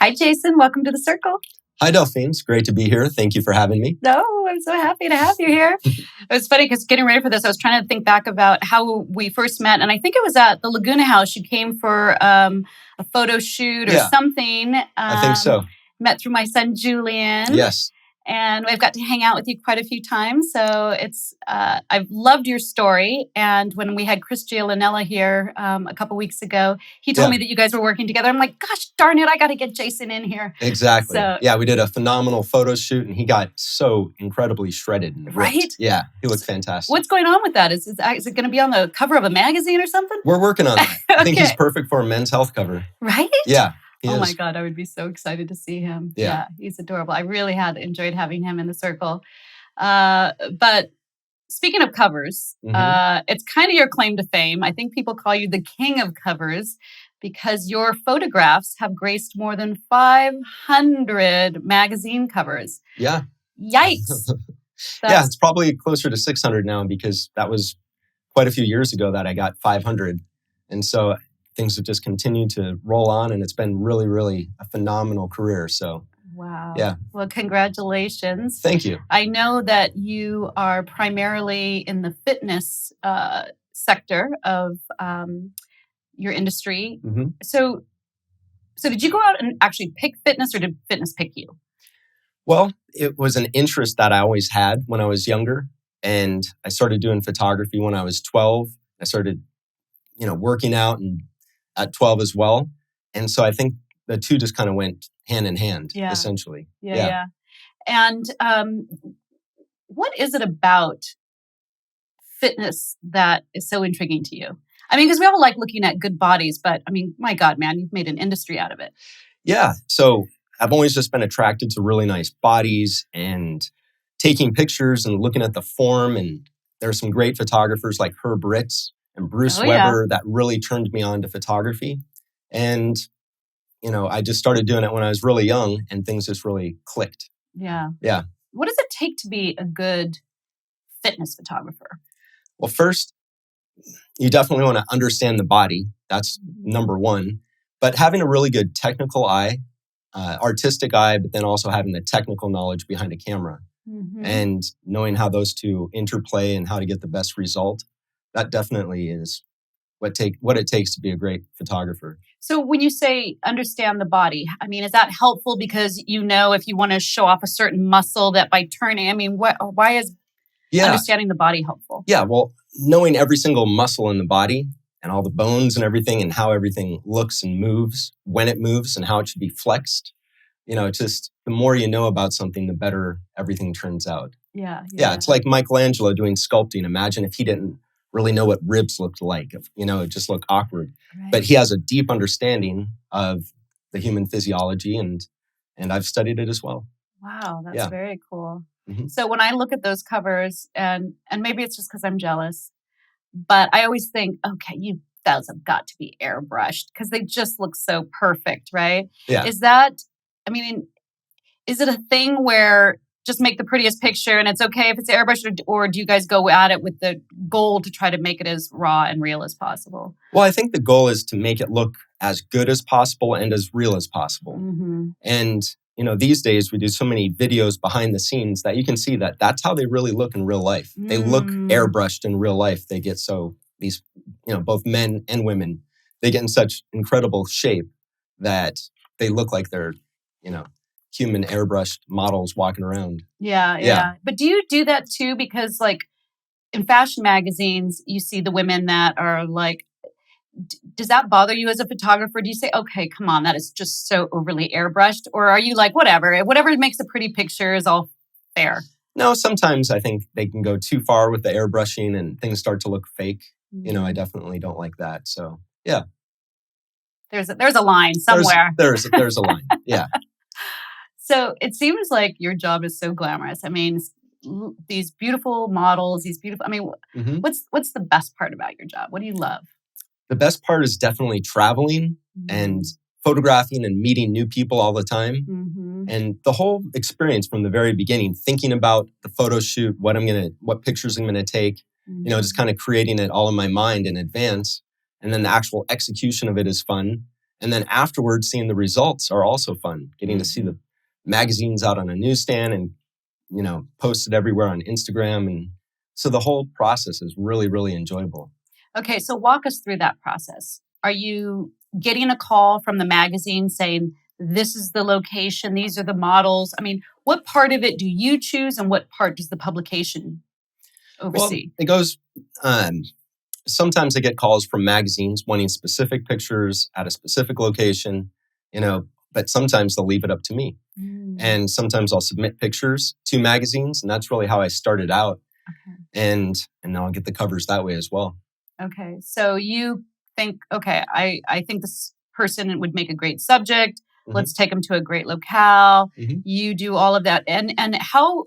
Hi, Jason. Welcome to the circle. Hi, Delphine. It's great to be here. Thank you for having me. No, I'm so happy to have you here. It was funny because getting ready for this, I was trying to think back about how we first met. And I think it was at the Laguna House. You came for a photo shoot or something. I think so. Met through my son, Julian. Yes. And we've got to hang out with you quite a few times. So it's I've loved your story. And when we had Chris Gialinella here a couple weeks ago, he told me that you guys were working together. I'm like, gosh, darn it, I got to get Jason in here. Exactly. So, we did a phenomenal photo shoot and he got so incredibly shredded and ripped. Right? Yeah, he looked fantastic. What's going on with that? Is it going to be on the cover of a magazine or something? We're working on that. I think he's perfect for a Men's Health cover. Right? Yeah. Oh my God, I would be so excited to see him. Yeah, he's adorable. I really had enjoyed having him in the circle. But speaking of covers, it's kind of your claim to fame. I think people call you the king of covers because your photographs have graced more than 500 magazine covers. Yeah. Yikes. Yeah, it's probably closer to 600 now because that was quite a few years ago that I got 500. And so things have just continued to roll on and it's been really, really a phenomenal career. So, wow. Yeah. Well, congratulations. Thank you. I know that you are primarily in the fitness sector of your industry. Mm-hmm. So did you go out and actually pick fitness or did fitness pick you? Well, it was an interest that I always had when I was younger. And I started doing photography when I was 12. I started, working out and at 12 as well. And so I think the two just kind of went hand in hand, essentially. Yeah. And what is it about fitness that is so intriguing to you? I mean, because we all like looking at good bodies, but I mean, my God, man, you've made an industry out of it. Yeah. So I've always just been attracted to really nice bodies and taking pictures and looking at the form. And there's some great photographers like Herb Ritz and Bruce Weber that really turned me on to photography. And, I just started doing it when I was really young and things just really clicked. Yeah. Yeah. What does it take to be a good fitness photographer? Well, first, you definitely want to understand the body. That's number one. But having a really good technical eye, artistic eye, but then also having the technical knowledge behind a camera and knowing how those two interplay and how to get the best result. That definitely is what it takes to be a great photographer. So when you say understand the body, I mean, is that helpful because if you want to show off a certain muscle that by turning, I mean, why is understanding the body helpful? Yeah, well, knowing every single muscle in the body and all the bones and everything and how everything looks and moves, when it moves and how it should be flexed. It's just the more you know about something, the better everything turns out. Yeah. It's like Michelangelo doing sculpting. Imagine if he didn't really know what ribs looked like. It just looked awkward. Right. But he has a deep understanding of the human physiology and I've studied it as well. Wow, that's very cool. Mm-hmm. So when I look at those covers, and maybe it's just because I'm jealous, but I always think, okay, those have got to be airbrushed because they just look so perfect, right? Yeah. Is it a thing where just make the prettiest picture and it's okay if it's airbrushed, or do you guys go at it with the goal to try to make it as raw and real as possible? Well, I think the goal is to make it look as good as possible and as real as possible. Mm-hmm. And, these days we do so many videos behind the scenes that you can see that that's how they really look in real life. They look airbrushed in real life. They get these, both men and women, they get in such incredible shape that they look like they're, human airbrushed models walking around. Yeah. But do you do that too? Because like in fashion magazines, you see the women that are like, does that bother you as a photographer? Do you say, okay, come on, that is just so overly airbrushed? Or are you like, whatever makes a pretty picture is all fair? No, sometimes I think they can go too far with the airbrushing and things start to look fake. I definitely don't like that. So, yeah. There's a line somewhere. There's a line. Yeah. So it seems like your job is so glamorous. I mean, these beautiful models, what's the best part about your job? What do you love? The best part is definitely traveling and photographing and meeting new people all the time. Mm-hmm. And the whole experience from the very beginning, thinking about the photo shoot, what pictures I'm going to take, just kind of creating it all in my mind in advance. And then the actual execution of it is fun. And then afterwards, seeing the results are also fun. Getting to see the magazines out on a newsstand and, posted everywhere on Instagram. And so the whole process is really, really enjoyable. Okay, so walk us through that process. Are you getting a call from the magazine saying, this is the location, these are the models? I mean, what part of it do you choose and what part does the publication oversee? Well, it goes, sometimes I get calls from magazines wanting specific pictures at a specific location, but sometimes they'll leave it up to me. And sometimes I'll submit pictures to magazines, and that's really how I started out. Okay. And now I'll get the covers that way as well. Okay. So you think, okay, I think this person would make a great subject. Mm-hmm. Let's take them to a great locale. Mm-hmm. You do all of that. And how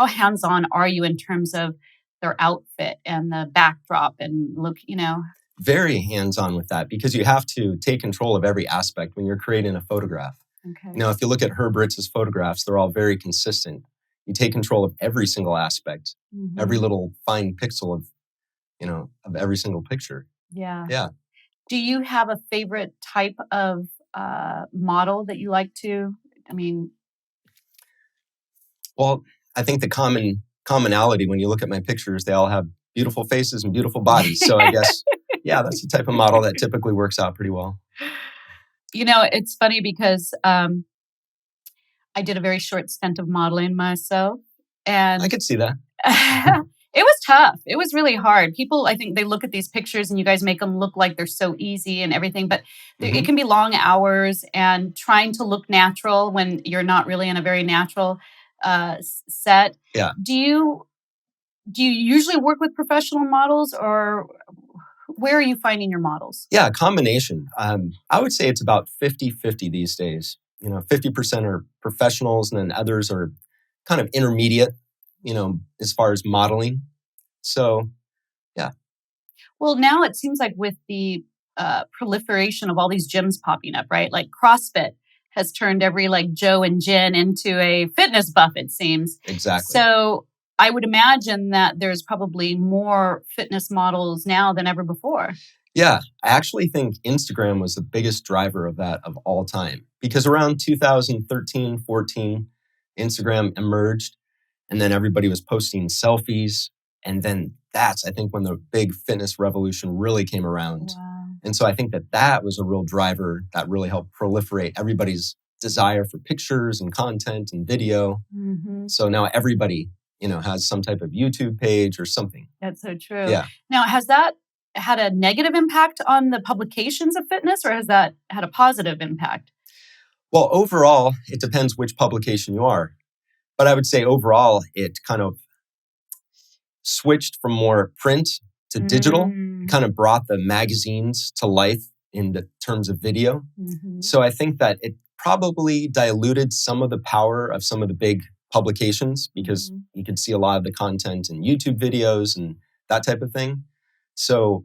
hands-on are you in terms of their outfit and the backdrop and look, Very hands-on with that because you have to take control of every aspect when you're creating a photograph. Okay. If you look at Herb Ritz's photographs, they're all very consistent. You take control of every single aspect, every little fine pixel of every single picture. Yeah. Yeah. Do you have a favorite type of model that you like to? Well, I think the commonality when you look at my pictures, they all have beautiful faces and beautiful bodies. So I guess, that's the type of model that typically works out pretty well. It's funny because I did a very short stint of modeling myself. And I could see that. It was tough. It was really hard. People, I think they look at these pictures and you guys make them look like they're so easy and everything, but it can be long hours and trying to look natural when you're not really in a very natural set. Yeah. Do you usually work with professional models or where are you finding your models? Yeah, a combination. I would say it's about 50-50 these days. 50% are professionals and then others are kind of intermediate, as far as modeling. So, yeah. Well, now it seems like with the proliferation of all these gyms popping up, right? Like CrossFit has turned every Joe and Jen into a fitness buff, it seems. Exactly. So I would imagine that there's probably more fitness models now than ever before. Yeah, I actually think Instagram was the biggest driver of that of all time. Because around 2013, 14, Instagram emerged and then everybody was posting selfies. And then that's, I think, when the big fitness revolution really came around. Wow. And so I think that was a real driver that really helped proliferate everybody's desire for pictures and content and video. Mm-hmm. So now everybody, has some type of YouTube page or something. That's so true. Yeah. Now, has that had a negative impact on the publications of fitness or has that had a positive impact? Well, overall, it depends which publication you are. But I would say overall, it kind of switched from more print to digital, kind of brought the magazines to life in the terms of video. Mm-hmm. So I think that it probably diluted some of the power of some of the big publications because you could see a lot of the content in YouTube videos and that type of thing. So,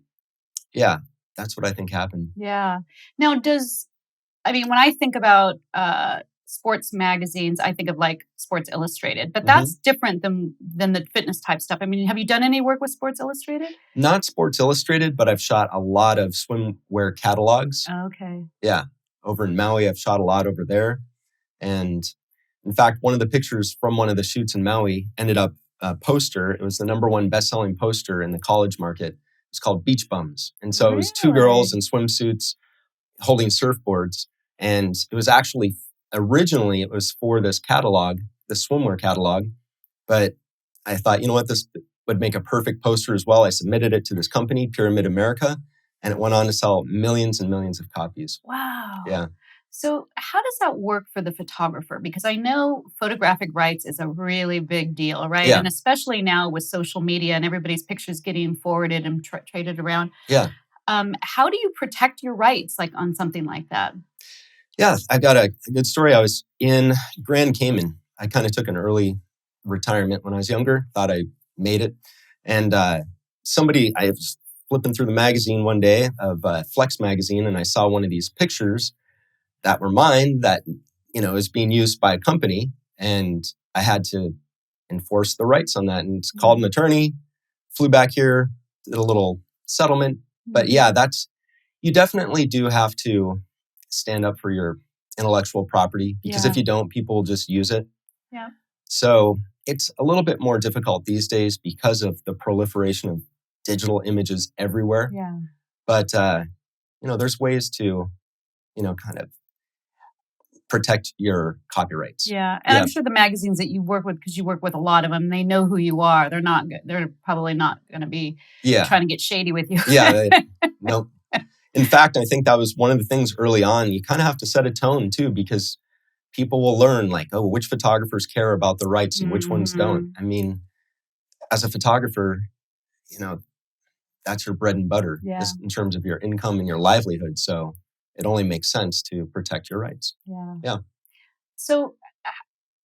yeah, that's what I think happened. Yeah. Now, when I think about sports magazines, I think of Sports Illustrated, but that's different than the fitness type stuff. Have you done any work with Sports Illustrated? Not Sports Illustrated, but I've shot a lot of swimwear catalogs. Oh, okay. Yeah. Over in Maui, I've shot a lot over there. And in fact, one of the pictures from one of the shoots in Maui ended up a poster. It was the #1 best-selling poster in the college market. It's called Beach Bums. And so It was two girls in swimsuits holding surfboards. And it was actually, originally, it was for this catalog, the swimwear catalog. But I thought, this would make a perfect poster as well. I submitted it to this company, Pyramid America, and it went on to sell millions and millions of copies. Wow. Yeah. So how does that work for the photographer? Because I know photographic rights is a really big deal, right? Yeah. And especially now with social media and everybody's pictures getting forwarded and traded around. Yeah. How do you protect your rights on something like that? Yeah, I've got a good story. I was in Grand Cayman. I kind of took an early retirement when I was younger, thought I made it. And I was flipping through the magazine one day of Flex magazine, and I saw one of these pictures that were mine that, is being used by a company. And I had to enforce the rights on that and called an attorney, flew back here, did a little settlement. But yeah, that's, You definitely do have to stand up for your intellectual property, because if you don't, people will just use it. Yeah. So it's a little bit more difficult these days because of the proliferation of digital images everywhere. Yeah. But, there's ways to, kind of protect your copyrights. Yeah. And I'm sure the magazines that you work with, because you work with a lot of them, they know who you are. They're probably not going to be trying to get shady with you. Nope. In fact, I think that was one of the things early on. You kind of have to set a tone too, because people will learn like, oh, which photographers care about the rights and which ones don't. I mean, as a photographer, that's your bread and butter just in terms of your income and your livelihood. So it only makes sense to protect your rights. Yeah. So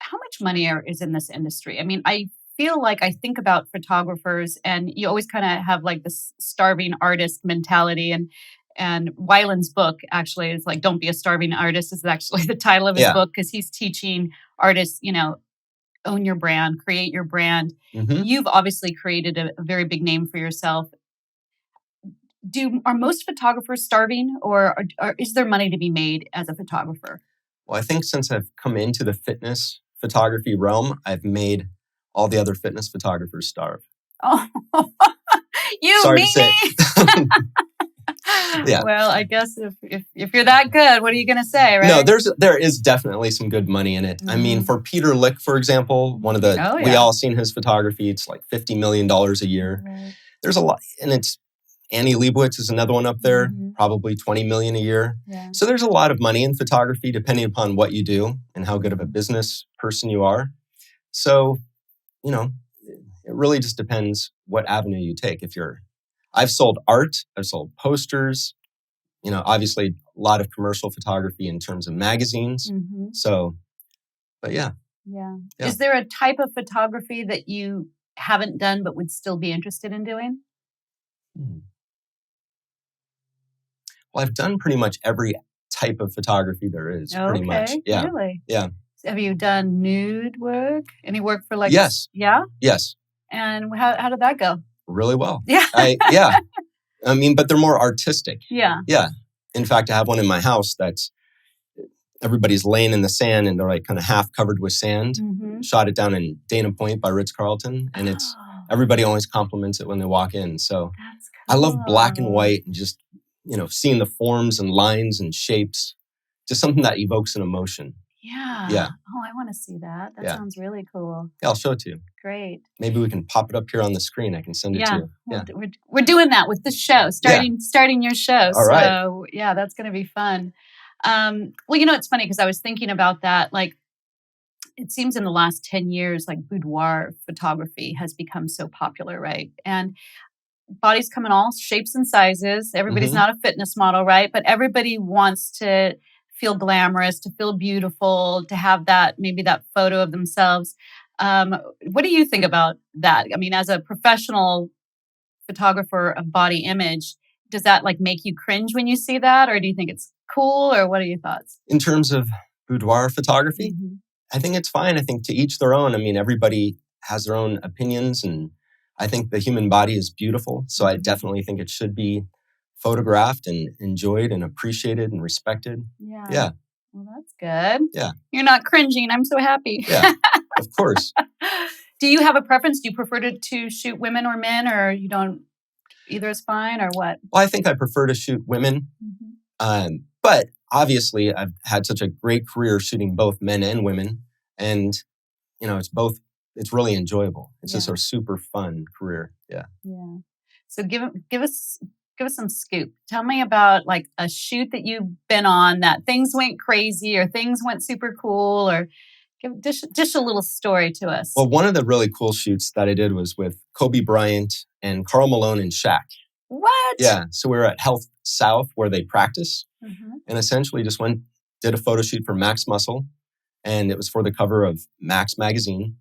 how much money is in this industry? I mean, I feel like I think about photographers, and you always kind of have like this starving artist mentality. And Weiland's book actually is like, "Don't be a starving artist," is actually the title of his book, because he's teaching artists, own your brand, create your brand. Mm-hmm. You've obviously created a very big name for yourself. Are most photographers starving, or is there money to be made as a photographer? Well, I think since I've come into the fitness photography realm, I've made all the other fitness photographers starve. Oh, Sorry to say. Yeah. Well, I guess if you're that good, what are you going to say, right? No, there is definitely some good money in it. Mm-hmm. I mean, for Peter Lik, for example, one of the we all seen his photography. It's like $50 million a year. Right. There's a lot, and it's Annie Leibovitz is another one up there, probably $20 million a year. Yeah. So there's a lot of money in photography, depending upon what you do and how good of a business person you are. So, it really just depends what avenue you take. I've sold art, I've sold posters, obviously a lot of commercial photography in terms of magazines. Mm-hmm. So, but yeah. Is there a type of photography that you haven't done but would still be interested in doing? Well, I've done pretty much every type of photography there is, pretty much. Yeah. Really? Yeah. Have you done nude work? Any work for like... Yes. Yeah? Yes. And how did that go? Really well. Yeah. I mean, but they're more artistic. Yeah. Yeah. In fact, I have one in my house that's everybody's laying in the sand and they're like kind of half covered with sand. Mm-hmm. Shot it down in Dana Point by Ritz-Carlton. And it's everybody always compliments it when they walk in. So that's cool. I love black and white and just, seeing the forms and lines and shapes. Just something that evokes an emotion. Yeah. Oh, I want to see that. That sounds really cool. Yeah, I'll show it to you. Great. Maybe we can pop it up here on the screen. I can send it to you. Yeah. We're doing that with the show, starting your show. All right. So, that's going to be fun. Well, it's funny because I was thinking about that. Like, it seems in the last 10 years, like boudoir photography has become so popular, right? And bodies come in all shapes and sizes. Everybody's not a fitness model, right? But everybody wants to feel glamorous, to feel beautiful, to have maybe that photo of themselves. What do you think about that? I mean, as a professional photographer of body image, does that like make you cringe when you see that? Or do you think it's cool? Or what are your thoughts? In terms of boudoir photography, I think it's fine. I think to each their own. I mean, everybody has their own opinions, and I think the human body is beautiful. So I definitely think it should be photographed and enjoyed and appreciated and respected. Yeah. Well, that's good. Yeah. You're not cringing. I'm so happy. Yeah, of course. Do you have a preference? Do you prefer to shoot women or men, or you don't? Either is fine, or what? Well, I think I prefer to shoot women. But obviously, I've had such a great career shooting both men and women. And, it's really enjoyable. It's just a super fun career. Yeah. Yeah. So give us some scoop. Tell me about like a shoot that you've been on that things went crazy or things went super cool, or give just a little story to us. Well, one of the really cool shoots that I did was with Kobe Bryant and Karl Malone and Shaq. What? Yeah. So we were at Health South where they practice and essentially just did a photo shoot for Max Muscle. And it was for the cover of Max magazine.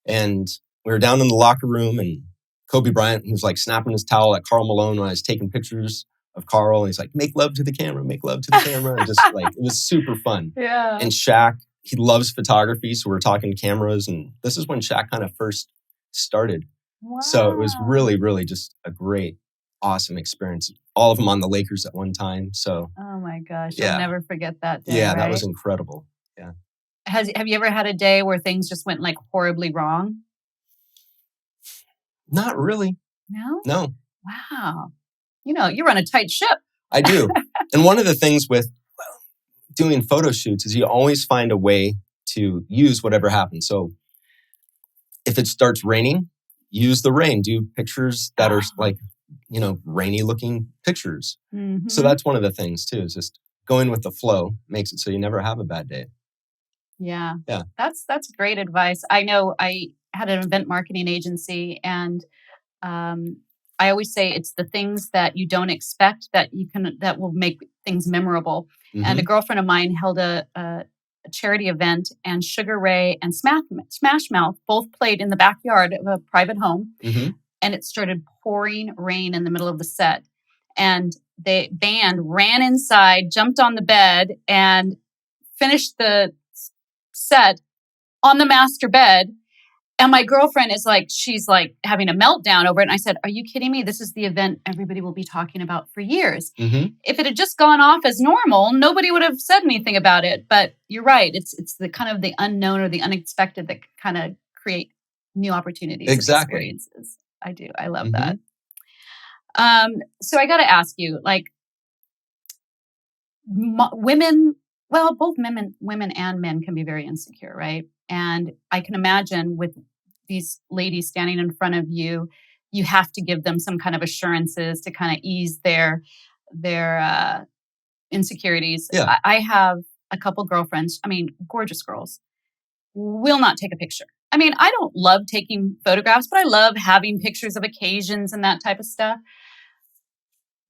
And we were down in the locker room and Kobe Bryant, he was like snapping his towel at Karl Malone when I was taking pictures of Karl. And he's like, make love to the camera, make love to the camera. And just like, it was super fun. Yeah. And Shaq, he loves photography. So we were talking cameras. And this is when Shaq kind of first started. Wow. So it was really, really just a great, awesome experience. all of them on the Lakers at one time. So, oh my gosh, you'll never forget that day. Yeah, right? That was incredible. Yeah. Have you ever had a day where things just went like horribly wrong? Not really. No? No. Wow. You run a tight ship. I do. And one of the things with doing photo shoots is you always find a way to use whatever happens. So if it starts raining, use the rain. Do pictures that are like, rainy looking pictures. Mm-hmm. So that's one of the things too, is just going with the flow makes it so you never have a bad day. Yeah. That's great advice. I know I had an event marketing agency, and I always say it's the things that you don't expect that will make things memorable. Mm-hmm. And a girlfriend of mine held a charity event, and Sugar Ray and Smash Mouth both played in the backyard of a private home. Mm-hmm. And it started pouring rain in the middle of the set. And the band ran inside, jumped on the bed, and finished the set on the master bed. And my girlfriend she's having a meltdown over it. And I said, are you kidding me? This is the event everybody will be talking about for years. Mm-hmm. If it had just gone off as normal, nobody would have said anything about it. But you're right. It's the kind of the unknown or the unexpected that kind of create new opportunities. Exactly. And experiences. I do. I love that. So I got to ask you, women, well, both women and men can be very insecure, right? And I can imagine with these ladies standing in front of you, you have to give them some kind of assurances to kind of ease their insecurities. Yeah. I have a couple girlfriends, gorgeous girls, will not take a picture. I don't love taking photographs, but I love having pictures of occasions and that type of stuff.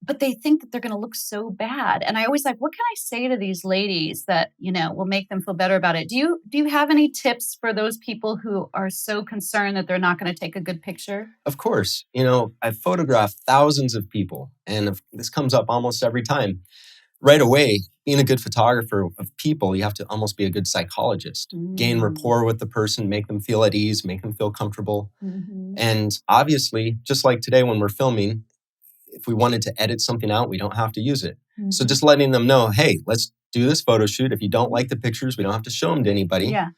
But they think that they're going to look so bad. And I always what can I say to these ladies that, will make them feel better about it? Do you have any tips for those people who are so concerned that they're not going to take a good picture? Of course. I've photographed thousands of people, and this comes up almost every time. Right away, being a good photographer of people, you have to almost be a good psychologist. Gain rapport with the person, make them feel at ease, make them feel comfortable. Mm-hmm. And obviously, just like today when we're filming, if we wanted to edit something out, we don't have to use it. Mm-hmm. So just letting them know, hey, let's do this photo shoot. If you don't like the pictures, we don't have to show them to anybody. Yeah.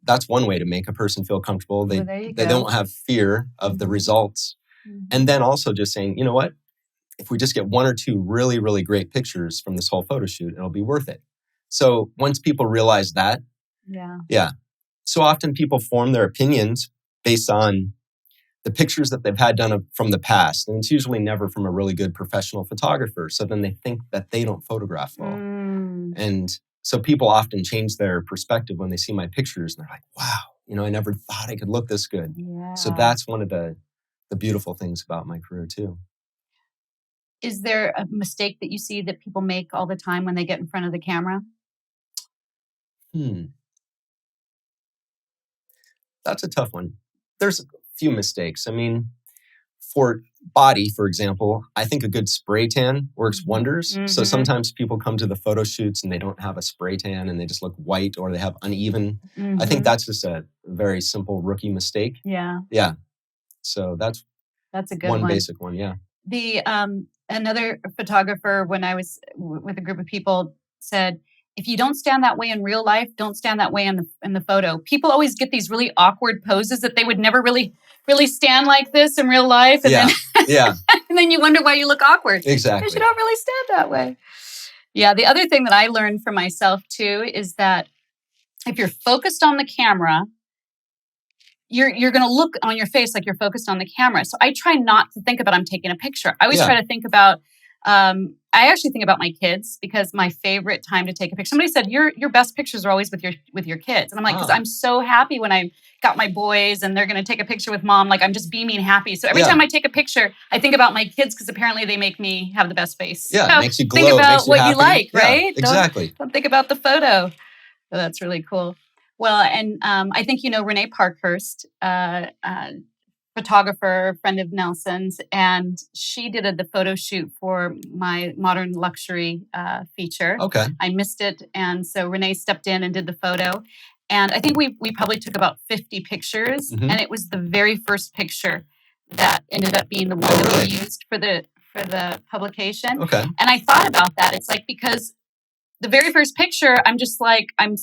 That's one way to make a person feel comfortable. They don't have fear of the results. Mm-hmm. And then also just saying, you know what? If we just get one or two really, really great pictures from this whole photo shoot, it'll be worth it. So once people realize that, yeah. So often people form their opinions based on the pictures that they've had done from the past. And it's usually never from a really good professional photographer. So then they think that they don't photograph well. And so people often change their perspective when they see my pictures. And they're like, wow, I never thought I could look this good. Yeah. So that's one of the beautiful things about my career too. Is there a mistake that you see that people make all the time when they get in front of the camera? That's a tough one. There's a few mistakes. For body, for example, I think a good spray tan works wonders. Mm-hmm. So sometimes people come to the photo shoots and they don't have a spray tan and they just look white or they have uneven. Mm-hmm. I think that's just a very simple rookie mistake. Yeah. Yeah. So that's a good one. Basic one. Yeah. The another photographer, when I was with a group of people, said, if you don't stand that way in real life, don't stand that way in the photo. People always get these really awkward poses that they would never really stand like this in real life. And then, and then you wonder why you look awkward. Exactly. Because you don't really stand that way. Yeah. The other thing that I learned for myself too is that if you're focused on the camera, you're going to look on your face like you're focused on the camera. So I try not to think about I'm taking a picture. I always try to think about, I actually think about my kids, because my favorite time to take a picture, somebody said your best pictures are always with your kids. And I'm like, because I'm so happy when I got my boys and they're going to take a picture with mom. Like I'm just beaming happy. So every time I take a picture, I think about my kids, because apparently they make me have the best face. Yeah, so it makes you glow. Think about what happy. You like, right? Exactly. Don't think about the photo. So that's really cool. Well, and I think Renee Parkhurst, photographer, friend of Nelson's, and she did the photo shoot for my modern luxury feature. Okay. I missed it, and so Renee stepped in and did the photo. And I think we probably took about 50 pictures, and it was the very first picture that ended up being the one that we used for for the publication. Okay. And I thought about that. It's like, because the very first picture, I'm just like, I'm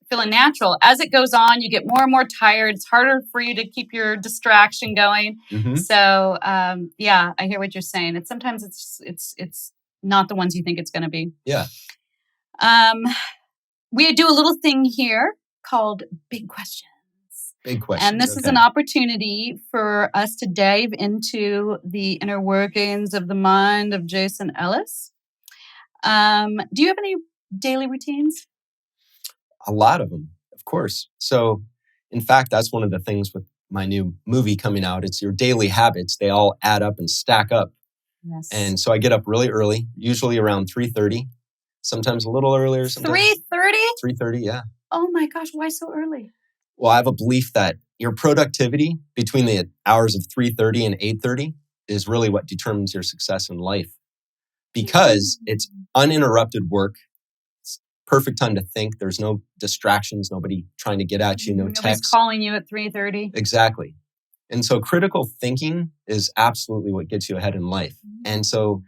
feeling natural. As it goes on, you get more and more tired. It's harder for you to keep your distraction going. Mm-hmm. So, yeah, I hear what you're saying. Sometimes it's not the ones you think it's going to be. Yeah. We do a little thing here called Big Questions. Big Questions. And this is an opportunity for us to dive into the inner workings of the mind of Jason Ellis. Do you have any daily routines? A lot of them, of course. So, in fact, that's one of the things with my new movie coming out. It's your daily habits. They all add up and stack up. Yes. And so I get up really early, usually around 3:30, sometimes a little earlier. 3:30? 3:30, yeah. Oh my gosh, why so early? Well, I have a belief that your productivity between the hours of 3:30 and 8:30 is really what determines your success in life, because it's uninterrupted work. It's perfect time to think. There's no distractions, nobody trying to get at you, no Nobody's text. calling you at 3:30. Exactly. And so critical thinking is absolutely what gets you ahead in life. And so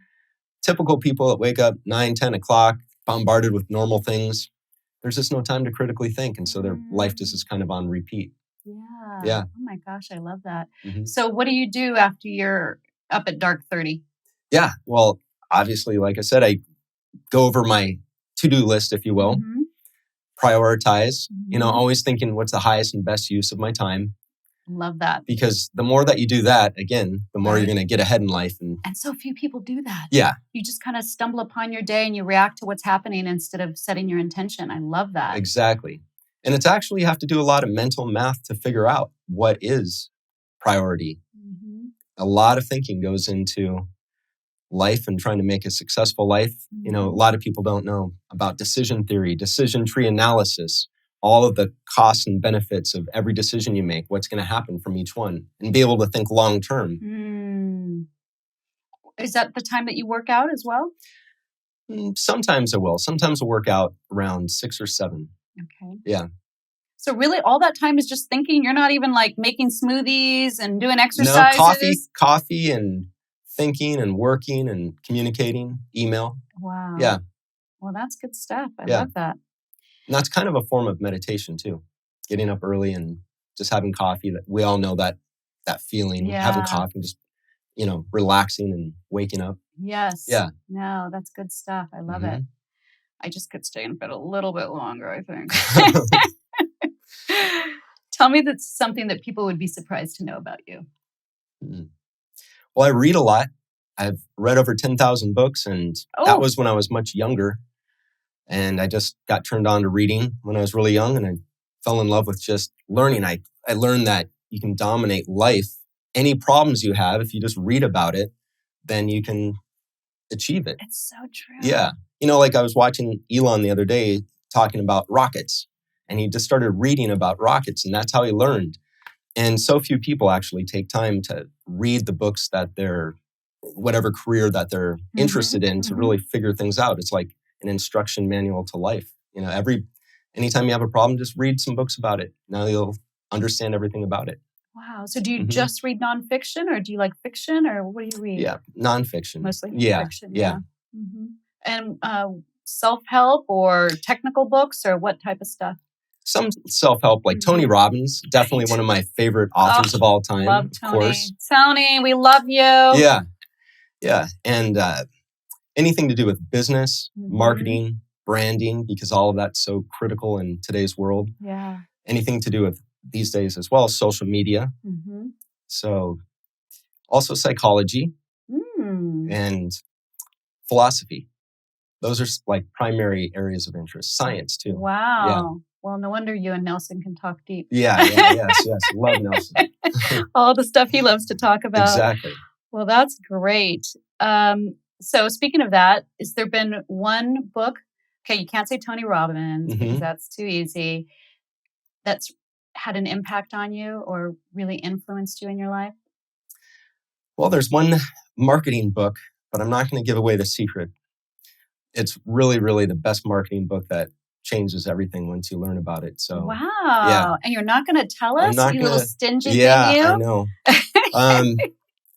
typical people that wake up 9, 10 o'clock, bombarded with normal things, there's just no time to critically think. And so their life just is kind of on repeat. Yeah. Oh my gosh, I love that. Mm-hmm. So what do you do after you're up at dark 30? Yeah. Well, obviously, like I said, I go over my to-do list, if you will, prioritize, always thinking what's the highest and best use of my time. Love that. Because the more that you do that, again, the more you're going to get ahead in life. And so few people do that. Yeah. You just kind of stumble upon your day and you react to what's happening instead of setting your intention. I love that. Exactly. And it's actually, you have to do a lot of mental math to figure out what is priority. Mm-hmm. A lot of thinking goes into life and trying to make a successful life. Mm-hmm. A lot of people don't know about decision theory, decision tree analysis, all of the costs and benefits of every decision you make, what's going to happen from each one, and be able to think long term. Is that the time that you work out as well? Sometimes I will. Sometimes I'll work out around 6 or 7. Okay. Yeah. So really all that time is just thinking? You're not even like making smoothies and doing exercises? No, coffee and thinking and working and communicating, email. Wow. Yeah. Well, that's good stuff. I love that. And that's kind of a form of meditation too. Getting up early and just having coffee. That we all know that feeling. Yeah. Having coffee, just relaxing and waking up. Yes. Yeah. No, that's good stuff. I love it. I just could stay in bed a little bit longer, I think. Tell me that's something that people would be surprised to know about you. Well, I read a lot. I've read over 10,000 books, and that was when I was much younger. And I just got turned on to reading when I was really young, and I fell in love with just learning. I learned that you can dominate life. Any problems you have, if you just read about it, then you can achieve it. It's so true. Yeah. Like I was watching Elon the other day talking about rockets, and he just started reading about rockets, and that's how he learned. And so few people actually take time to read the books that they're, whatever career that they're interested in, to really figure things out. It's like an instruction manual to life. Anytime you have a problem, just read some books about it. Now you'll understand everything about it. Wow. So do you just read nonfiction, or do you like fiction, or what do you read? Yeah, nonfiction. Mostly yeah. fiction. Yeah. And self-help or technical books, or what type of stuff? Some self-help, like Tony Robbins, definitely one of my favorite authors of all time. Love Tony. Of course. Tony, we love you. Yeah. Yeah. And anything to do with business, marketing, branding, because all of that's so critical in today's world. Yeah. Anything to do with these days as well, social media. So also psychology and philosophy. Those are like primary areas of interest. Science too. Wow. Yeah. Well, no wonder you and Nelson can talk deep. Yes. Love Nelson. All the stuff he loves to talk about. Exactly. Well, that's great. So speaking of that, has there been one book? Okay, you can't say Tony Robbins because that's too easy. That's had an impact on you or really influenced you in your life? Well, there's one marketing book, but I'm not going to give away the secret. It's really, really the best marketing book that changes everything once you learn about it. So wow. Yeah. And you're not going to tell us, you little stingy thing, you? Yeah, I know.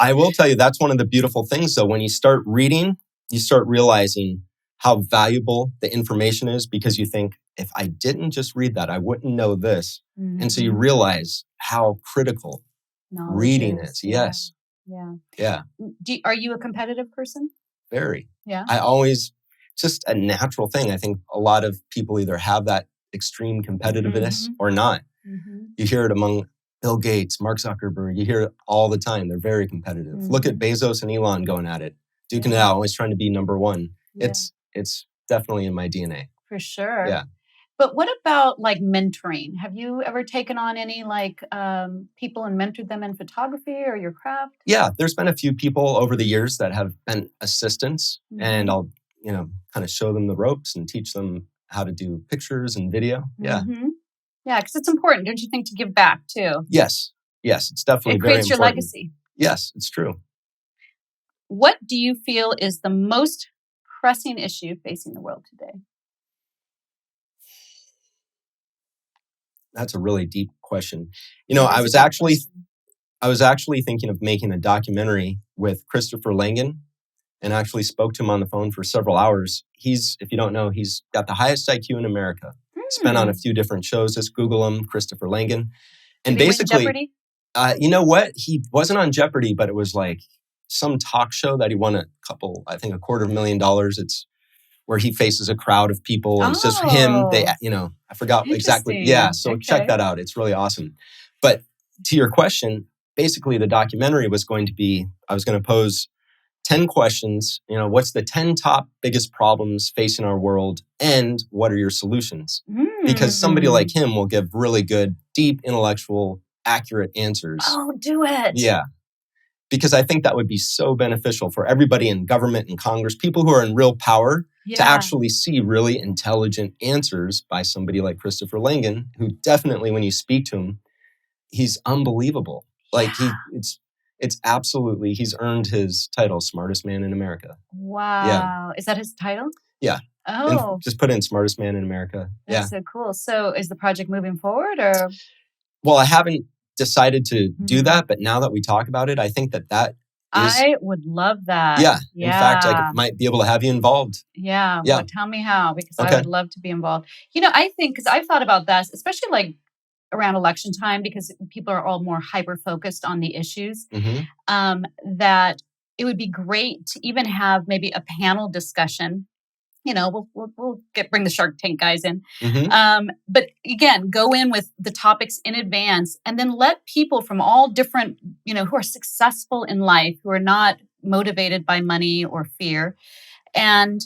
I will tell you, that's one of the beautiful things, though. When you start reading, you start realizing how valuable the information is, because you think, if I didn't just read that, I wouldn't know this. Mm-hmm. And so you realize how critical reading is. Yes. Yeah. Are you a competitive person? Very. Yeah. I always, just a natural thing. I think a lot of people either have that extreme competitiveness or not. Mm-hmm. You hear it among Bill Gates, Mark Zuckerberg. You hear it all the time. They're very competitive. Mm-hmm. Look at Bezos and Elon going at it. Duking it out, always trying to be number one. Yeah. It's definitely in my DNA. For sure. Yeah. But what about like mentoring? Have you ever taken on any people and mentored them in photography or your craft? Yeah, there's been a few people over the years that have been assistants, and I'll, kind of show them the ropes and teach them how to do pictures and video. Yeah. Mm-hmm. Yeah, because it's important, don't you think, to give back too? Yes, it's definitely very important. It creates your legacy. Yes, it's true. What do you feel is the most pressing issue facing the world today? That's a really deep question. I was actually thinking of making a documentary with Christopher Langan, and actually spoke to him on the phone for several hours. If you don't know, he's got the highest IQ in America. He's been on a few different shows. Just Google him, Christopher Langan. And Did he win Jeopardy? You know what? He wasn't on Jeopardy, but it was like some talk show that he won $250,000. It's where he faces a crowd of people, and it's just him. I forgot exactly. Yeah, so check that out. It's really awesome. But to your question, basically the documentary was going to be, I was going to pose 10 questions. What's the 10 top biggest problems facing our world, and what are your solutions? Because somebody like him will give really good, deep, intellectual, accurate answers. Oh, do it. Yeah. Because I think that would be so beneficial for everybody in government and Congress, people who are in real power, to actually see really intelligent answers by somebody like Christopher Langan, who definitely, when you speak to him, he's unbelievable. Like it's absolutely, he's earned his title, smartest man in America. Wow. Yeah. Is that his title? Yeah. Oh. And just put in smartest man in America. That's so cool. So is the project moving forward, or? Well, I haven't decided to do that, but now that we talk about it, I think that is... I would love that. Yeah. In fact, I might be able to have you involved. Yeah. Well, tell me how, because I would love to be involved. I think, because I've thought about that, especially like around election time, because people are all more hyper-focused on the issues, that it would be great to even have maybe a panel discussion. We'll bring the Shark Tank guys in. But again, go in with the topics in advance, and then let people from all different, who are successful in life, who are not motivated by money or fear, and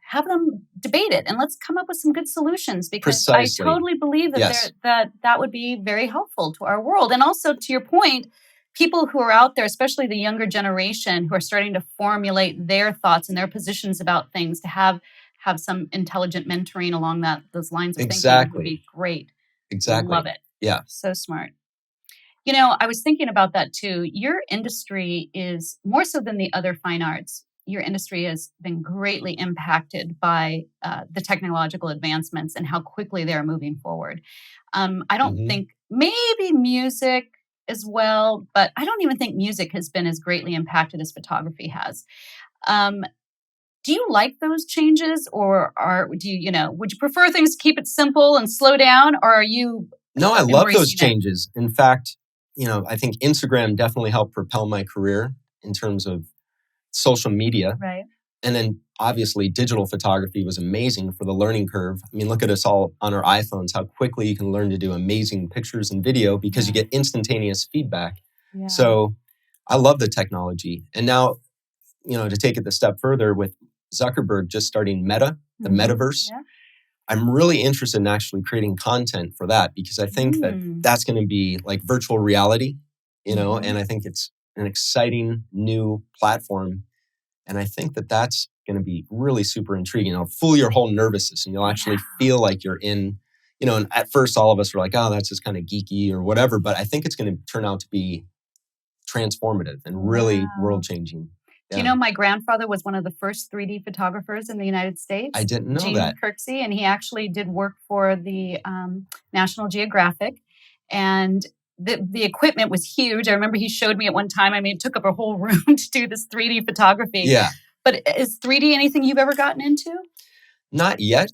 have them debate it, and let's come up with some good solutions, because Precisely. I totally believe that that would be very helpful to our world. And also, to your point, people who are out there, especially the younger generation, who are starting to formulate their thoughts and their positions about things, to have some intelligent mentoring along those lines of thinking would be great. Exactly. Love it. Yeah. So smart. I was thinking about that too. Your industry is, more so than the other fine arts, your industry has been greatly impacted by the technological advancements and how quickly they're moving forward. I don't think, maybe music as well, but I don't even think music has been as greatly impacted as photography has. Do you like those changes, or would you prefer things to keep it simple and slow down, or are you? No, I love those changes. In fact, I think Instagram definitely helped propel my career in terms of social media. Right. And then obviously digital photography was amazing for the learning curve. I mean, look at us all on our iPhones, how quickly you can learn to do amazing pictures and video, because you get instantaneous feedback. Yeah. So I love the technology. And now, to take it the step further, with Zuckerberg just starting Meta, the metaverse, I'm really interested in actually creating content for that, because I think that that's going to be like virtual reality, and I think it's an exciting new platform. And I think that that's going to be really super intriguing. It'll fool your whole nervous system. You'll actually feel like you're in, and at first all of us were like, oh, that's just kind of geeky or whatever. But I think it's going to turn out to be transformative and really world-changing. Do you know my grandfather was one of the first 3D photographers in the United States? I didn't know Gene that. Kirksey, and he actually did work for the National Geographic. And the equipment was huge. I remember he showed me at one time. I mean, it took up a whole room to do this 3D photography. Yeah. But is 3D anything you've ever gotten into? Not yet,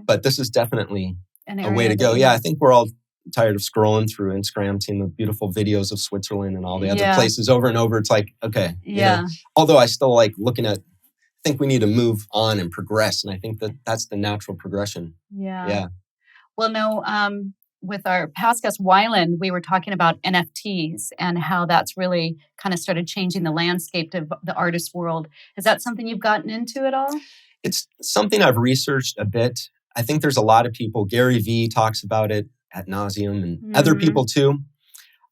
but this is definitely a way to go. I think we're all tired of scrolling through Instagram, seeing the beautiful videos of Switzerland and all the other places over and over. It's like, okay. You know, although I still like looking at, I think we need to move on and progress. And I think that that's the natural progression. Yeah. Well, no, with our past guest, Wyland, we were talking about NFTs and how that's really kind of started changing the landscape of the artist world. Is that something you've gotten into at all? It's something I've researched a bit. I think there's a lot of people. Gary Vee talks about it ad nauseum and other people too.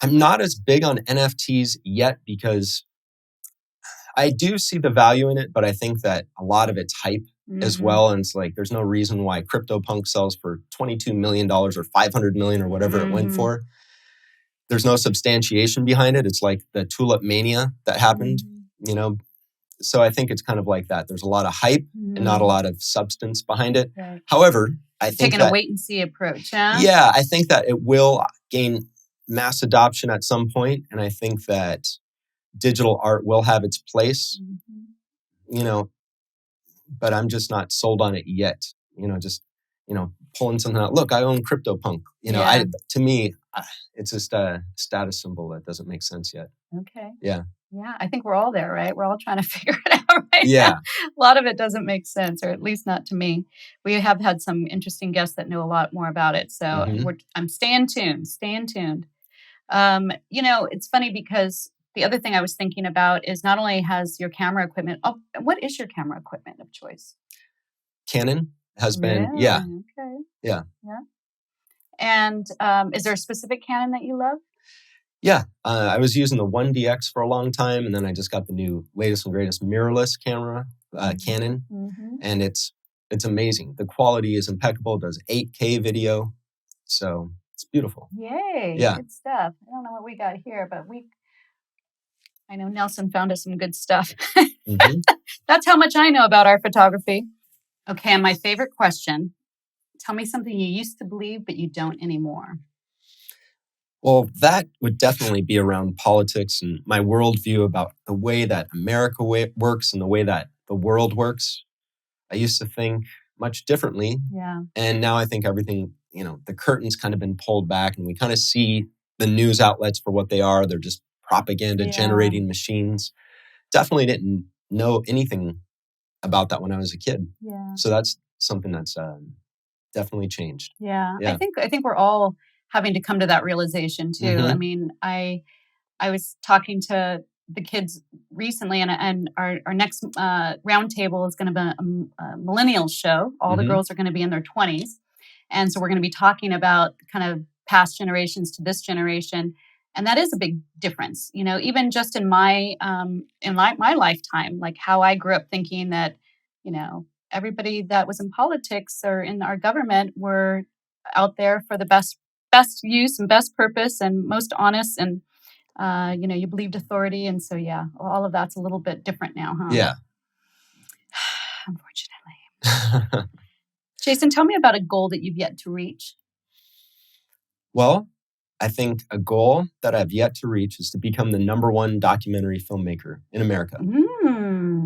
I'm not as big on NFTs yet because I do see the value in it, but I think that a lot of it's hype as well. And it's like, there's no reason why CryptoPunk sells for $22 million or $500 million or whatever it went for. There's no substantiation behind it. It's like the tulip mania that happened, you know? So I think it's kind of like that. There's a lot of hype and not a lot of substance behind it. Right. However, I think taking a wait and see approach, huh? Yeah, I think that it will gain mass adoption at some point. And I think that digital art will have its place, you know, but I'm just not sold on it yet. You know, just, you know, pulling something out. Look, I own CryptoPunk. You know, to me, it's just a status symbol that doesn't make sense yet. Okay. Yeah. Yeah, I think we're all there, right? We're all trying to figure it out right now. A lot of it doesn't make sense, or at least not to me. We have had some interesting guests that know a lot more about it. So I'm staying tuned. You know, it's funny because the other thing I was thinking about is not only has your camera equipment, what is your camera equipment of choice? Canon has been, Okay. Yeah. And is there a specific Canon that you love? Yeah, I was using the 1DX for a long time, and then I just got the new latest and greatest mirrorless camera, Canon, and it's amazing. The quality is impeccable. It does 8K video, so it's beautiful. Yay! Yeah, good stuff. I don't know what we got here, but I know Nelson found us some good stuff. That's how much I know about our photography. Okay, and my favorite question: tell me something you used to believe but you don't anymore. Well, that would definitely be around politics and my worldview about the way that America works and the way that the world works. I used to think much differently. Yeah. And now I think everything, you know, the curtain's kind of been pulled back and we kind of see the news outlets for what they are. They're just propaganda generating machines. Definitely didn't know anything about that when I was a kid. Yeah. So that's something that's definitely changed. Yeah. I think we're all having to come to that realization too. I mean, I was talking to the kids recently, and our next roundtable is going to be a Millennials show. All the girls are going to be in their 20s, and so we're going to be talking about kind of past generations to this generation, and that is a big difference. You know, even just in my lifetime, like how I grew up thinking that, you know, everybody that was in politics or in our government were out there for the best use and best purpose and most honest, and you know, you believed authority, and so all of that's a little bit different now, huh? Yeah. Unfortunately. Jason, tell me about a goal that you've yet to reach. Well, I think a goal that I've yet to reach is to become the #1 documentary filmmaker in America.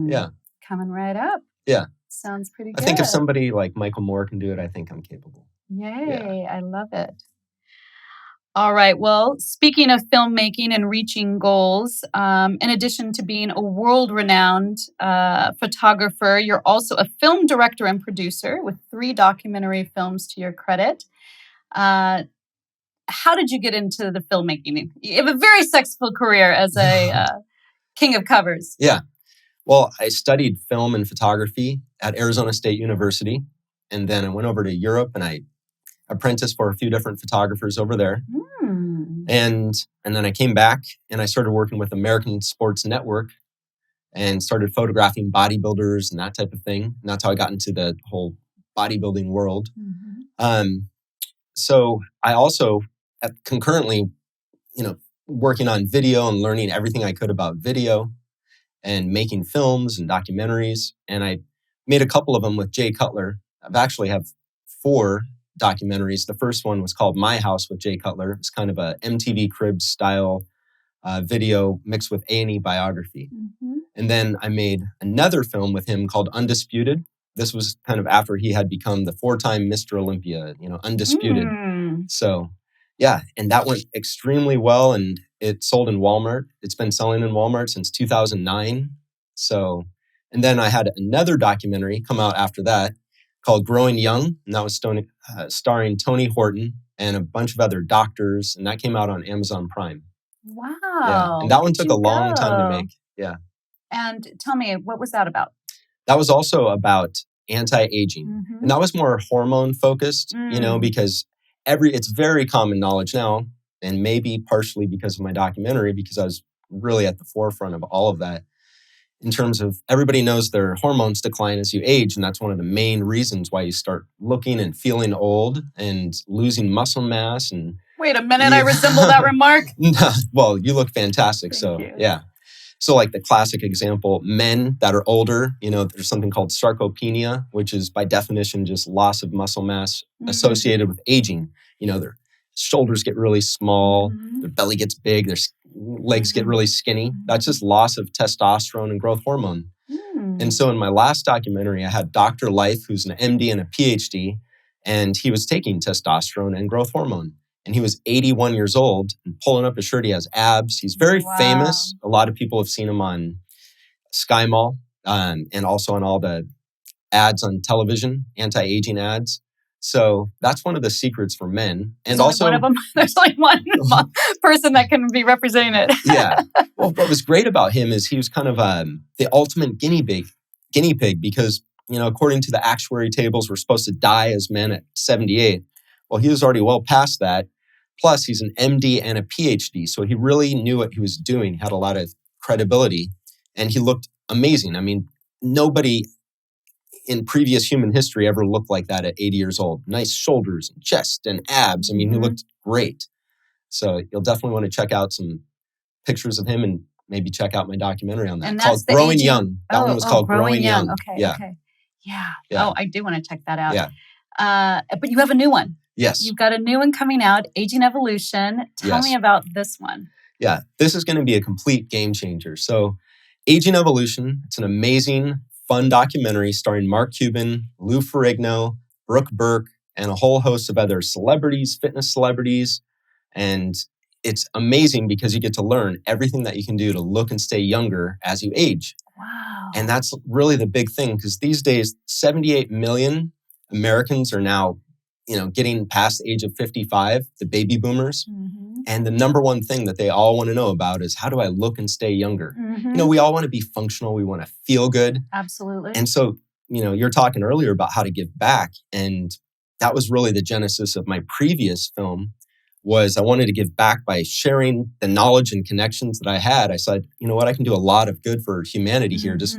Yeah. Coming right up. Yeah. Sounds pretty good. I think if somebody like Michael Moore can do it, I think I'm capable. Yay. Yeah. I love it. All right. Well, speaking of filmmaking and reaching goals, in addition to being a world-renowned photographer, you're also a film director and producer with 3 documentary films to your credit. How did you get into the filmmaking? You have a very successful career as a king of covers. Yeah. Well, I studied film and photography at Arizona State University, and then I went over to Europe and I apprenticed for a few different photographers over there. And then I came back and I started working with American Sports Network and started photographing bodybuilders and that type of thing. And that's how I got into the whole bodybuilding world. So I also concurrently, you know, working on video and learning everything I could about video and making films and documentaries. And I made a couple of them with Jay Cutler. I've actually have 4 documentaries. The first one was called My House with Jay Cutler. It's kind of a MTV Cribs style video mixed with A&E biography. And then I made another film with him called Undisputed. This was kind of after he had become the 4-time Mr. Olympia, undisputed. So, yeah, and that went extremely well, and it sold in Walmart. It's been selling in Walmart since 2009. So, and then I had another documentary come out after that called Growing Young, and that was starring Tony Horton and a bunch of other doctors, and that came out on Amazon Prime. Wow. Yeah, and that one took a long time to make. Yeah. And tell me, what was that about? That was also about anti-aging. And that was more hormone focused, because it's very common knowledge now, and maybe partially because of my documentary, because I was really at the forefront of all of that. In terms of everybody knows their hormones decline as you age, and that's one of the main reasons why you start looking and feeling old and losing muscle mass. And wait a minute, I resemble that remark? Well, you look fantastic. Thank you. Yeah. So like the classic example, men that are older, there's something called sarcopenia, which is by definition just loss of muscle mass associated with aging. Their shoulders get really small, their belly gets big, their legs get really skinny. That's just loss of testosterone and growth hormone. And so in my last documentary, I had Dr. Life, who's an MD and a PhD, and he was taking testosterone and growth hormone. And he was 81 years old, and pulling up his shirt, he has abs. He's very famous. A lot of people have seen him on Sky Mall, and also on all the ads on television, anti-aging ads. So that's one of the secrets for men. And also, one of them. There's like one person that can be representing it. Yeah. Well, what was great about him is he was kind of the ultimate guinea pig, because according to the actuary tables, we're supposed to die as men at 78. Well, he was already well past that. Plus, he's an MD and a PhD, so he really knew what he was doing. He had a lot of credibility, and he looked amazing. I mean, nobody in previous human history ever looked like that at 80 years old. Nice shoulders and chest and abs. I mean, he looked great. So you'll definitely want to check out some pictures of him and maybe check out my documentary on that. And called Growing Young. That one was called Growing Young. Okay, yeah. Okay. Yeah. Oh, I do want to check that out. Yeah. But you have a new one. Yes. You've got a new one coming out, Aging Evolution. Tell me about this one. Yeah. This is going to be a complete game changer. So Aging Evolution, it's an amazing, fun documentary starring Mark Cuban, Lou Ferrigno, Brooke Burke, and a whole host of other celebrities, fitness celebrities. And it's amazing because you get to learn everything that you can do to look and stay younger as you age. Wow. And that's really the big thing, because these days, 78 million Americans are now getting past the age of 55, the baby boomers. And the number one thing that they all want to know about is, how do I look and stay younger? We all want to be functional. We want to feel good. Absolutely. And so, you're talking earlier about how to give back. And that was really the genesis of my previous film, was I wanted to give back by sharing the knowledge and connections that I had. I said, you know what, I can do a lot of good for humanity here. Just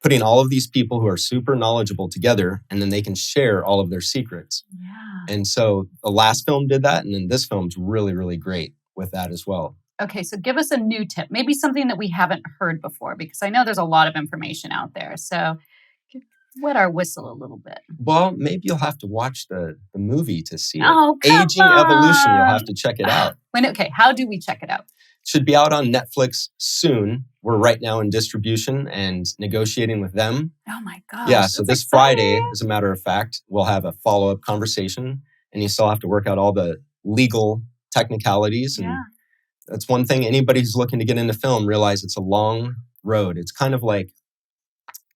putting all of these people who are super knowledgeable together, and then they can share all of their secrets. Yeah. And so the last film did that. And then this film's really, really great with that as well. Okay. So give us a new tip, maybe something that we haven't heard before, because I know there's a lot of information out there. So wet our whistle a little bit. Well, maybe you'll have to watch the movie to see it. Oh, Aging Evolution, you'll have to check it out. How do we check it out? It should be out on Netflix soon. We're right now in distribution and negotiating with them. Oh my gosh. Yeah, so this Friday, as a matter of fact, we'll have a follow-up conversation, and you still have to work out all the legal technicalities. And that's one thing anybody who's looking to get into film realize it's a long road. It's kind of like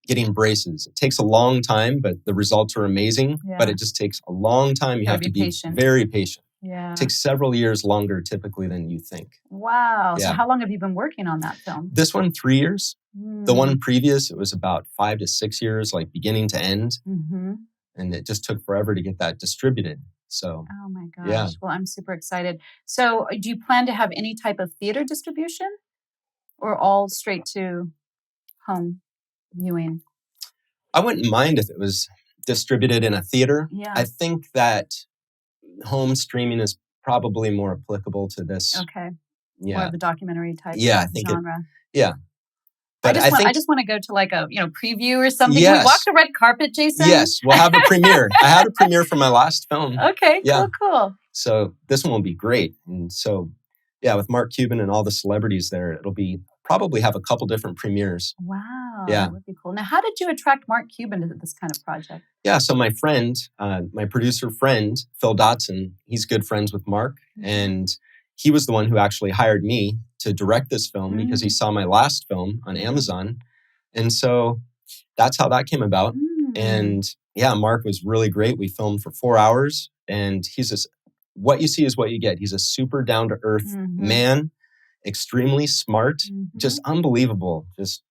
getting braces. It takes a long time, but the results are amazing. Yeah. But it just takes a long time. You have to be very patient. Yeah. It takes several years longer typically than you think. Wow. Yeah. So how long have you been working on that film? This one, 3 years. The one previous, it was about 5 to 6 years, like beginning to end. And it just took forever to get that distributed. So, oh my gosh. Yeah. Well, I'm super excited. So do you plan to have any type of theater distribution, or all straight to home viewing? I wouldn't mind if it was distributed in a theater. Yeah. I think that home streaming is probably more applicable to this. Okay. Yeah. More of a documentary type I think genre. But But I just want to go to like a preview or something. Yes. Can we walk the red carpet, Jason? Yes, we'll have a premiere. I had a premiere for my last film. Okay, cool. So this one will be great. And so, with Mark Cuban and all the celebrities there, it'll be probably have a couple different premieres. Wow, Yeah. that would be cool. Now, how did you attract Mark Cuban to this kind of project? Yeah, so my friend, my producer friend, Phil Dotson, he's good friends with Mark. And he was the one who actually hired me to direct this film because he saw my last film on Amazon. And so that's how that came about. And Mark was really great. We filmed for 4 hours, and he's just, what you see is what you get. He's a super down-to-earth man, extremely smart, just unbelievable. Just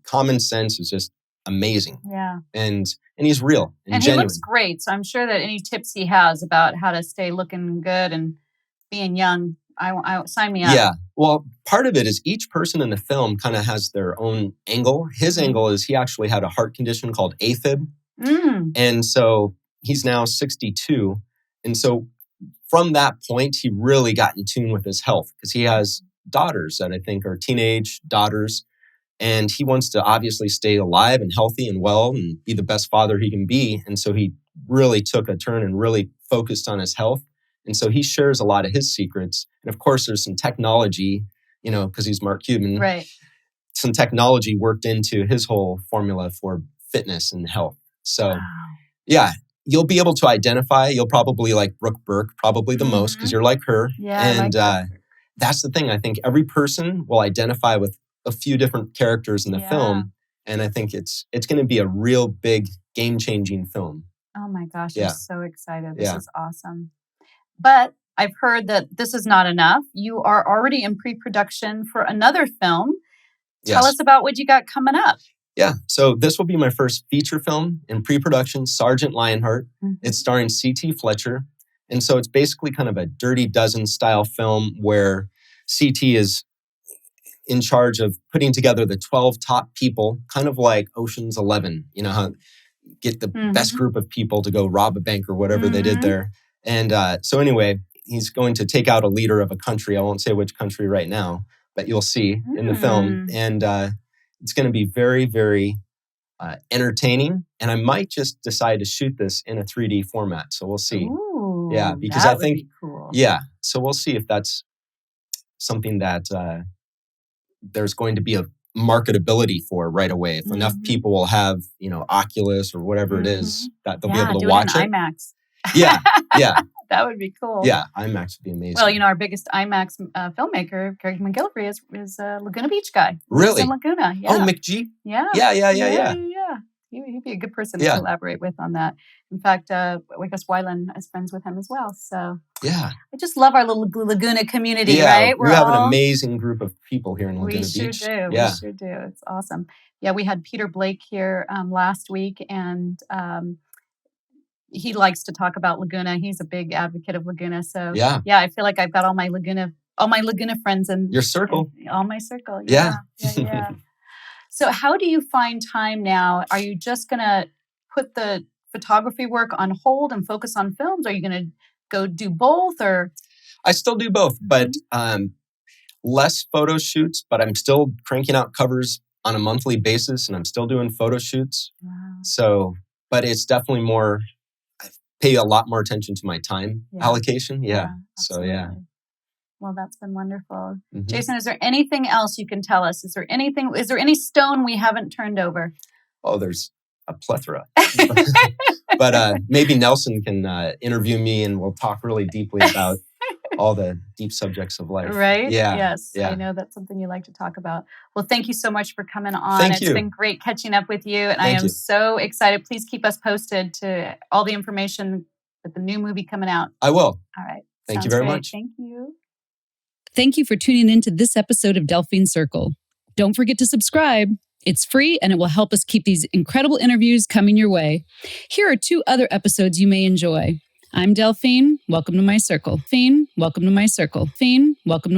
common sense is just amazing. Yeah. And he's real and he genuine. looks great. So I'm sure that any tips he has about how to stay looking good and being young, I sign me up. Yeah. Well, part of it is each person in the film kind of has their own angle. His angle is he actually had a heart condition called AFib. And so he's now 62. And so from that point, he really got in tune with his health because he has daughters that I think are teenage daughters. And he wants to obviously stay alive and healthy and well and be the best father he can be. And so he really took a turn and really focused on his health. And so he shares a lot of his secrets. And of course, there's some technology, because he's Mark Cuban. Right. Some technology worked into his whole formula for fitness and health. So, you'll be able to identify. You'll probably like Brooke Burke, probably the most, because you're like her. Yeah, and that's the thing. I think every person will identify with a few different characters in the film. And I think it's going to be a real big game-changing film. Oh my gosh, I'm so excited. This is awesome. But I've heard that this is not enough. You are already in pre-production for another film. Tell us about what you got coming up. Yeah, so this will be my first feature film in pre-production, Sgt Lionheart. It's starring C.T. Fletcher. And so it's basically kind of a Dirty Dozen style film where C.T. is in charge of putting together the 12 top people, kind of like Ocean's 11. You know how get the best group of people to go rob a bank or whatever they did there. And so anyway, he's going to take out a leader of a country. I won't say which country right now, but you'll see in the film. And it's going to be very, very entertaining. And I might just decide to shoot this in a 3D format. So we'll see. Ooh, because I think, cool. So we'll see if that's something that there's going to be a marketability for right away. If enough people will have, Oculus or whatever it is, that they'll be able to watch it. IMAX. Yeah. That would be cool. Yeah, IMAX would be amazing. Well, our biggest IMAX filmmaker, Greg McGillivray, is a Laguna Beach guy. Really? In Laguna, Oh, McG? Yeah. Yeah. He'd be a good person to collaborate with on that. In fact, I guess Wyland is friends with him as well. So I just love our little Laguna community, right? We have an amazing group of people here in Laguna Beach. We sure do. It's awesome. Yeah, we had Peter Blake here last week, and he likes to talk about Laguna. He's a big advocate of Laguna. So I feel like I've got all my Laguna friends in your circle. All my circle. Yeah. So how do you find time now? Are you just going to put the photography work on hold and focus on films? Are you going to go do both? Or I still do both, but less photo shoots, but I'm still cranking out covers on a monthly basis and I'm still doing photo shoots. Wow. So, but it's definitely more, I pay a lot more attention to my time allocation. So, Well, that's been wonderful. Jason, is there anything else you can tell us? Is there any stone we haven't turned over? Oh, there's a plethora. But maybe Nelson can interview me and we'll talk really deeply about all the deep subjects of life. Right? Yeah. Yes. Yeah. I know that's something you like to talk about. Well, thank you so much for coming on. Thank you. It's been great catching up with you. And I am so excited. Please keep us posted to all the information with the new movie coming out. I will. All right. Thank you very much. Thank you. Thank you for tuning in to this episode of Delphine Circle. Don't forget to subscribe. It's free and it will help us keep these incredible interviews coming your way. Here are 2 other episodes you may enjoy. I'm Delphine. Welcome to my circle. Welcome to my circle. Welcome to